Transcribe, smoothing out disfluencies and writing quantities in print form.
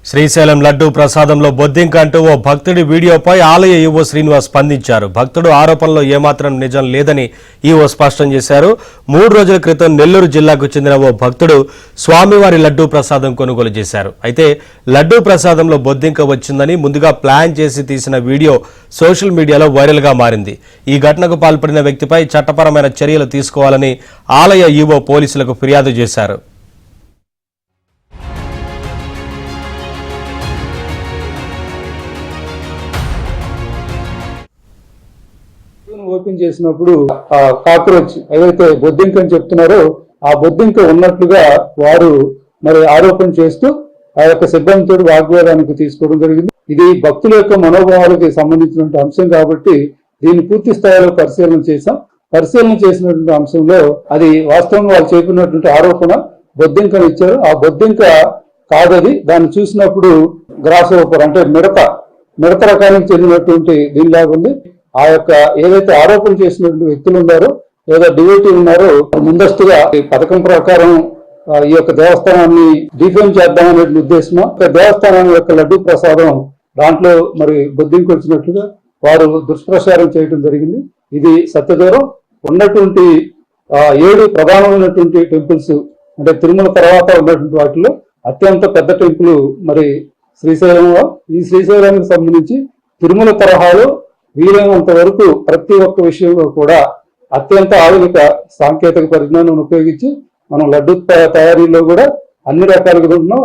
శ్రీశైలం లడ్డూ ప్రసాదంలో బొద్దింక అంటూ ఓ భక్తుడి వీడియోపై ఆలయ ఈవో శ్రీనివాస్ స్పందించారు. భక్తుడు ఆరోపణలో ఏమాత్రం నిజం లేదని ఈవో స్పష్టం చేశారు. 3 రోజుల క్రితం నెల్లూరు జిల్లాకు చెందిన ఓ భక్తుడు స్వామివారి లడ్డూ ప్రసాదం కొనుగోలు చేశారు. అయితే లడ్డూ ప్రసాదంలో బొద్దింక వచ్చిందని ముందుగా ప్లాన్ చేసి తీసిన వీడియో సోషల్ మీడియాలో వైరల్గా మారింది. ఈ ఘటనకు పాల్పడిన వ్యక్తిపై చట్టపరమైన చర్యలు తీసుకోవాలని ఆలయ ఈవో పోలీసులకు ఫిర్యాదు చేశారు. ఓపెన్ చేసినప్పుడు ఆ కాక్రోచ్ ఏదైతే బొద్దింక అని చెప్తున్నారో ఆ బొద్దింక ఉన్నట్లుగా వారు మరి ఆరోపణ చేస్తూ ఆ యొక్క సిబ్బందితో వాగ్వాదానికి తీసుకోవడం జరిగింది. ఇది భక్తుల యొక్క మనోభావాలకి సంబంధించినటువంటి అంశం కాబట్టి దీన్ని పూర్తి స్థాయిలో పరిశీలన చేశాం. పరిశీలన చేసినటువంటి అంశంలో అది వాస్తవంగా వాళ్ళు చెప్పినటువంటి ఆరోపణ బొద్దింకను ఇచ్చారు. ఆ బొద్దింక కాదది. దాన్ని చూసినప్పుడు గ్రాస్ ఓపర్ అంటే మిడత రకానికి చెందినటువంటి దీనిలాగా ఉంది. ఆ యొక్క ఏదైతే ఆరోపణ చేసినటువంటి వ్యక్తులు ఉన్నారో లేదా డివోటీ ఉన్నారో ముందస్తుగా ఈ పథకం ప్రకారం ఈ యొక్క దేవస్థానాన్ని డిఫేమ్ చేద్దామనే ఉద్దేశం దేవస్థానం యొక్క లడ్డూ ప్రసాదం దాంట్లో మరి బొద్దింకి వచ్చినట్లుగా వారు దుష్ప్రచారం చేయడం జరిగింది. ఇది సత్యదూరం ఉన్నటువంటి 7 ప్రధానమైనటువంటి టెంపుల్స్ అంటే తిరుమల తర్వాత ఉన్నటువంటి వాటిలో అత్యంత పెద్ద టెంపుల్ మరి శ్రీశైలంలో. ఈ శ్రీశైలానికి సంబంధించి తిరుమల తరహాలో వీలైనంత వరకు ప్రతి ఒక్క విషయంలో కూడా అత్యంత ఆధునిక సాంకేతిక పరిజ్ఞానం ఉపయోగించి మనం లడ్డూ తయారీలో కూడా అన్ని రకాలుగా ఉన్నాం.